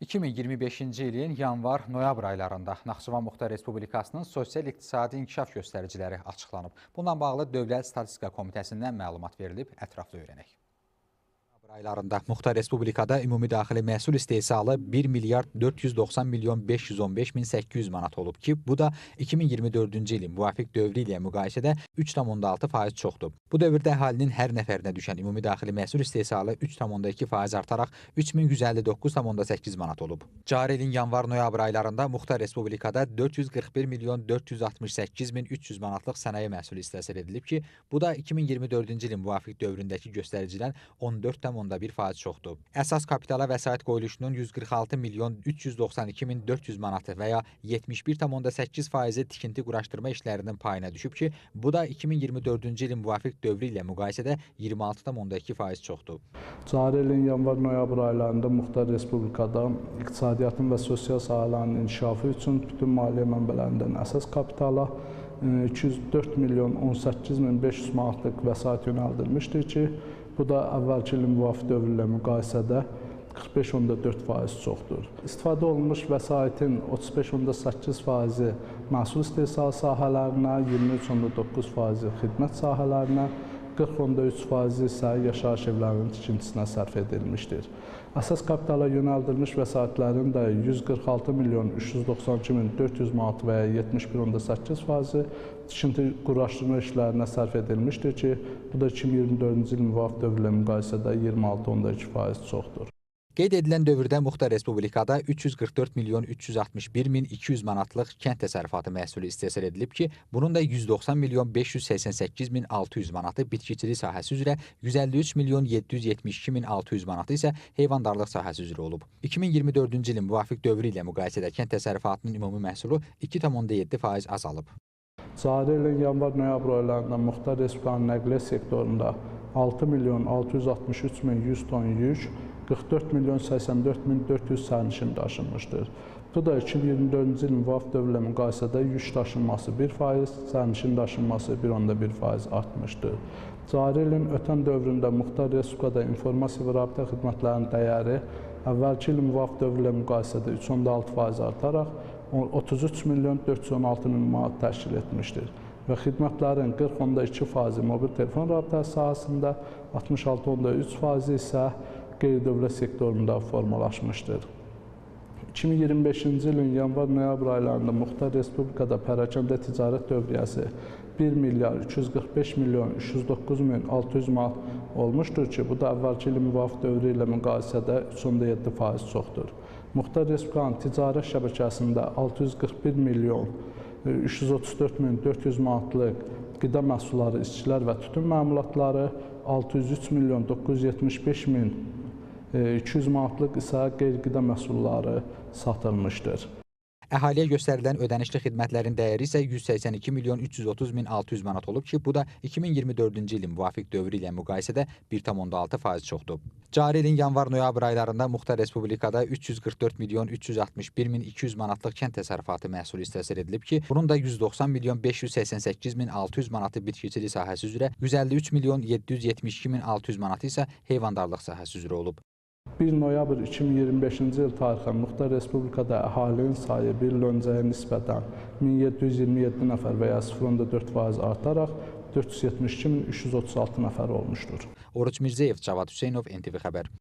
2025-ci ilin yanvar-noyabr aylarında Naxçıvan Muxtar Respublikasının sosial-iqtisadi inkişaf göstəriciləri açıqlanıb. Bununla bağlı Dövlət Statistika Komitəsindən məlumat verilib, ətraflı öyrənək. Aylarında Muxtar Respublikada ümumi daxili məhsul istehsalı 1 milyard 490 milyon 515 min 800 manat olub ki, bu da 2024-cü ilin müvafiq dövrü ilə müqayisədə 3,6% çoxdur. Bu dövrdə əhalinin hər nəfərinə düşən ümumi daxili məhsul istehsalı 3,2% artaraq 3159,8 manat olub. Cari ilin yanvar-noyabr aylarında Muxtar Respublikada 441 milyon 468 min 300 manatlıq sənaye məhsulu istehsal edilib ki, bu da 2024-cü ilin müvafiq dövründəki göstəricilər 14,1% çoxdur. Əsas kapitala vəsait qoyuluşunun 146 milyon 392 min 400 manatı və ya 71,8% tikinti quraşdırma işlərinin payına düşüb ki, bu da 2024-cü ilin müvafiq dövrü ilə müqayisədə 26,2% çoxdur. Cari ilin yanvar-noyabr aylarında Muxtar Respublikada iqtisadiyyatın və sosial sahələrin inkişafı üçün bütün maliyyə mənbələrindən əsas kapitala 204 milyon 18 min 500 manatlıq vəsait yönəldilmişdir ki, bu da əvvəlki ilin müvafiq dövrü ilə müqayisədə 45,4% çoxdur. İstifadə olunmuş vəsaitin 35,8%-i məhsul istehsalı sahələrinə, 23,9%-i xidmət sahələrinə, 40,3%-i isə yaşayış evlərinin tikintisinə sərf edilmişdir. Əsas kapitala yönəldilmiş vəsaitlərin də 146 milyon 392 min 400 manat və ya 71,8%-i tikinti quraşdırma işlərinə sərf edilmişdir ki, bu da 2024-cü il müvafiq dövrü ilə müqayisədə 26,2% çoxdur. Qeyd edilən dövrdə Muxtar Respublikada 344 milyon 361 min 200 manatlıq kənd təsərrüfatı məhsulu istehsal edilib ki, bunun da 190 milyon 588 min 600 manatı bitkiçilik sahəsi üzrə, 153 milyon 772 min 600 manatı isə heyvandarlıq sahəsi üzrə olub. 2024-cü ilin müvafiq dövrü ilə müqayisədə kənd təsərrüfatının ümumi məhsulu 2,7% azalıb. Cari ilin yanvar-noyabr aylarında Muxtar Respublikanın nəqliyyat sektorunda 6 milyon 663 min 100 ton yük, 44 milyon 84 min 400 sərnişin daşınmışdır. Bu da 2024-cü il müvafiq dövrü ilə müqayisədə yük daşınması 1%, sərnişin daşınması 1,1% artmışdır. Cari ilin ötən dövründə Muxtar Respublikada informasiya və rabitə xidmətlərinin dəyəri əvvəlki il müvafiq dövrü ilə müqayisədə 3,6% artaraq 33 milyon 416 min manat təşkil etmişdir və xidmətlərin 40,2%-i mobil telefon rabitəsi sahəsində, 66,3%-i isə qeyri-dövlət sektorunda formalaşmışdır. 2025-ci ilin yanvar-noyabr aylarında Muxtar Respublikada pərakəndə ticarət dövriyyəsi 1 milyar 245 milyon 309 min 600 manat olmuşdur ki, bu da əvvəlki ilin müvafiq dövrü ilə müqayisədə 3,7% çoxdur. Muxtar Respublikanın ticarət şəbəkəsində 641 milyon 334 min 400 manatlıq qida məhsulları, işçilər və tütün məmulatları, 603 milyon 975 min 200 manatlıq isə qeyri-qida məhsulları satılmışdır. Əhaliyə göstərilən ödənişli xidmətlərin dəyəri isə 182 milyon 330 min 600 manat olub ki, bu da 2024-cü ilin müvafiq dövrü ilə müqayisədə 1,6% çoxdur. Cari ilin yanvar-noyabr aylarında Muxtar Respublikada 344 milyon 361 min 200 manatlıq kənd təsərrüfatı məhsulu istehsal edilib ki, bunun da 190 milyon 588 min 600 manatı bitkiçilik sahəsi üzrə, 153 milyon 772 min 600 manatı isə heyvandarlıq sahəsi üzrə olub. 1 noyabr 2025-ci il tarixən Muxtar Respublikada əhalinin sayı bir il öncəyə nisbətən 1727 nəfər və ya 0,4% artaraq 472 min 336 nəfər olmuşdur. Oruç Mirzəyev, Cavad Hüseynov, NTV Xəbər.